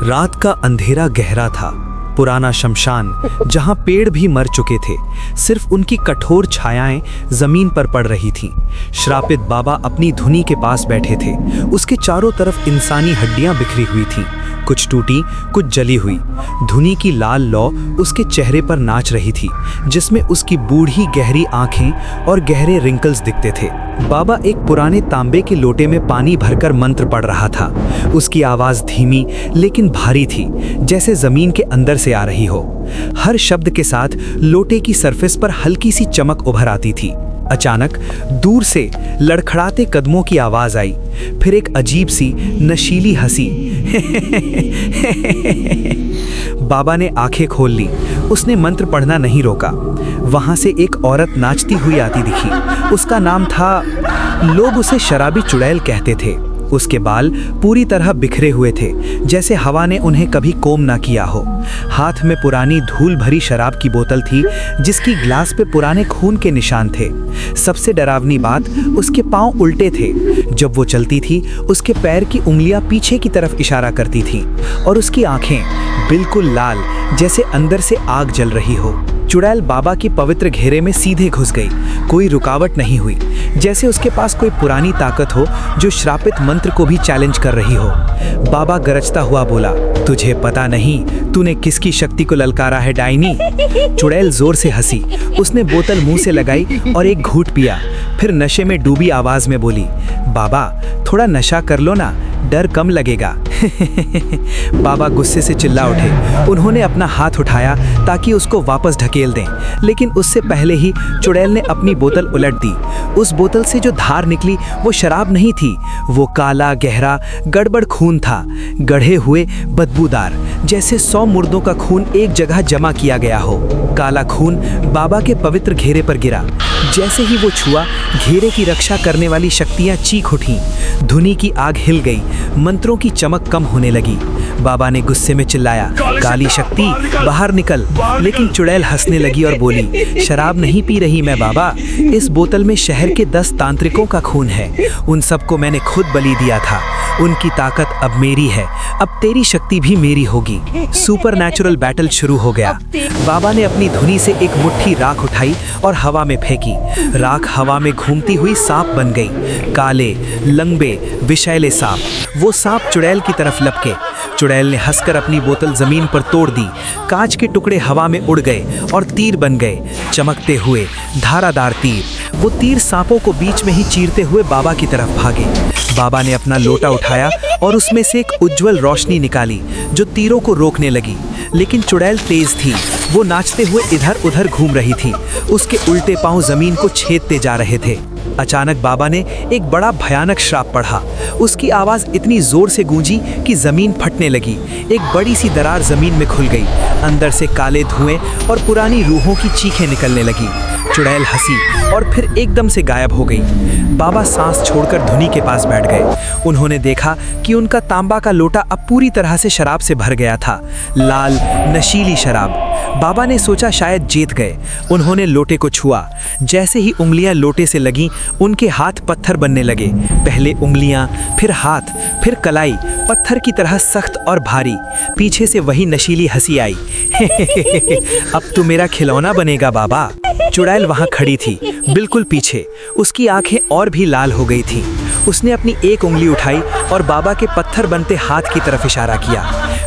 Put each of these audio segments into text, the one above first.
रात का अंधेरा गहरा था। पुराना शमशान जहां पेड़ भी मर चुके थे, सिर्फ उनकी कठोर छायाएं जमीन पर पड़ रही थीं। श्रापित बाबा अपनी धुनी के पास बैठे थे। उसके चारों तरफ इंसानी हड्डियां बिखरी हुई थीं, कुछ टूटी, कुछ जली हुई। धुनी की लाल लौ उसके चेहरे पर नाच रही थी, जिसमें उसकी बूढ़ी गहरी आंखें और गहरे रिंकल्स दिखते थे। बाबा एक पुराने तांबे के लोटे में पानी भरकर मंत्र पढ़ रहा था। उसकी आवाज धीमी लेकिन भारी थी, जैसे जमीन के अंदर से आ रही हो। हर शब्द के साथ लोटे की सरफेस पर हल्की सी चमक उभर आती थी। अचानक दूर से लड़खड़ाते कदमों की आवाज आई, फिर एक अजीब सी नशीली हंसी। बाबा ने आंखें खोल ली। उसने मंत्र पढ़ना नहीं रोका। वहां से एक औरत नाचती हुई आती दिखी। उसका नाम था, लोग उसे शराबी चुड़ैल कहते थे। उसके बाल पूरी तरह बिखरे हुए थे, जैसे हवा ने उन्हें कभी कोम ना किया हो। हाथ में पुरानी धूल भरी शराब की बोतल थी, जिसकी ग्लास पे पुराने खून के निशान थे। सबसे डरावनी बात, उसके पांव उल्टे थे। जब वो चलती थी, उसके पैर की उंगलियां पीछे की तरफ इशारा करती थीं, और उसकी आंखें बिल्कुल लाल, जैसे अंदर से आग जल रही हो। चुड़ैल बाबा की पवित्र घेरे में सीधे घुस गई। कोई रुकावट नहीं हुई, जैसे उसके पास कोई पुरानी ताकत हो जो श्रापित मंत्र को भी चैलेंज कर रही हो। बाबा गरजता हुआ बोला, तुझे पता नहीं तूने किसकी शक्ति को ललकारा है डायनी। चुड़ैल जोर से हंसी। उसने बोतल मुंह से लगाई और एक घूंट पिया, फिर नशे में डूबी आवाज में बोली, बाबा थोड़ा नशा कर लो ना, डर कम लगेगा। बाबा गुस्से से चिल्ला उठे। उन्होंने अपना हाथ उठाया ताकि उसको वापस ढकेल दें, लेकिन उससे पहले ही चुड़ैल ने अपनी बोतल उलट दी। उस बोतल से जो धार निकली वो शराब नहीं थी, वो काला गहरा गड़बड़ खून था, गढ़े हुए बदबूदार, जैसे 100 मुर्दों का खून एक जगह जमा किया गया हो। काला खून बाबा के पवित्र घेरे पर गिरा। जैसे ही वो छुआ, घेरे की रक्षा करने वाली शक्तियां चीख उठीं। धुनी की आग हिल गई, मंत्रों की चमक कम होने लगी। बाबा ने गुस्से में चिल्लाया, काली शक्ति बाहर निकल। लेकिन चुड़ैल हंसने लगी और बोली, शराब नहीं पी रही मैं बाबा, इस बोतल में शहर के 10 तांत्रिकों का खून है। उन सबको मैंने खुद बलि दिया था। उनकी ताकत अब मेरी है, अब तेरी शक्ति भी मेरी होगी। सुपरनैचुरल बैटल शुरू हो गया। बाबा ने अपनी धुनी से एक मुट्ठी राख उठाई और हवा में फेंकी। राख हवा में घूमती हुई सांप बन गई, काले लंबे विषैले सांप। वो सांप चुड़ैल की तरफ लपके। चुड़ैल ने हंसकर अपनी बोतल जमीन पर तोड़ दी। कांच के टुकड़े हवा में उड़ गए और तीर बन गए, चमकते हुए धारादार तीर। वो तीर सांपों को बीच में ही चीरते हुए बाबा की तरफ भागे। बाबा ने अपना लोटा उठाया और उसमें से एक उज्जवल रोशनी निकाली जो तीरों को रोकने लगी। लेकिन चुड़ैल तेज थी, वो नाचते हुए इधर उधर घूम रही थी। उसके उल्टे पांव जमीन को छेदते जा रहे थे। अचानक बाबा ने एक बड़ा भयानक श्राप पढ़ा। उसकी आवाज इतनी जोर से गूंजी कि जमीन फटने लगी। एक बड़ी सी दरार जमीन में खुल गई। अंदर से काले धुएं और पुरानी रूहों की चीखें निकलने लगी। चुड़ैल हंसी और फिर एकदम से गायब हो गई। बाबा सांस छोड़कर धुनी के पास बैठ गए। उन्होंने देखा कि उनका तांबा का लोटा अब पूरी तरह से शराब से भर गया था, लाल नशीली शराब। बाबा ने सोचा शायद जीत गए। उन्होंने लोटे को छुआ। जैसे ही उंगलियां लोटे से लगीं, उनके हाथ पत्थर बनने लगे। पहले उंगलियां, फिर हाथ, फिर कलाई, पत्थर की तरह सख्त और भारी। पीछे से वही नशीली हंसी आई। अब तो मेरा खिलौना बनेगा बाबा। चुड़ैल वहां खड़ी थी, बिल्कुल पीछे। उसकी आंखें और भी लाल हो गई थीं। उसने अपनी एक उंगली उठाई और बाबा के पत्थर बनते हाथ की तरफ इशारा किया।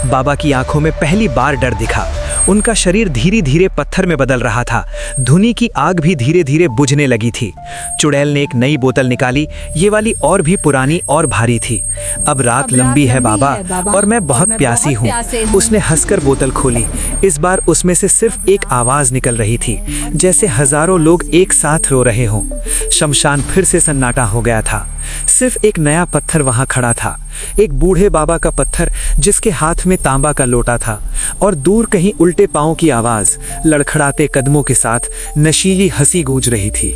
बाबा की आंखों में पहली बार डर दिखा। उनका शरीर धीरे धीरे पत्थर में बदल रहा था। धुनी की आग भी धीरे धीरे बुझने लगी थी। चुड़ैल ने एक नई बोतल निकाली। ये वाली और भी पुरानी और भारी थी। अब रात लंबी है बाबा, और मैं बहुत प्यासी हूँ। उसने हंसकर बोतल खोली। इस बार उसमें से सिर्फ एक आवाज निकल रही थी, जैसे हजारों लोग एक साथ रो रहे हों। शमशान फिर से सन्नाटा हो गया था। सिर्फ एक नया पत्थर वहां खड़ा था, एक बूढ़े बाबा का पत्थर जिसके हाथ में तांबा का लोटा था, और दूर कहीं उल्टे पांव की आवाज, लड़खड़ाते कदमों के साथ नशीली हंसी गूंज रही थी।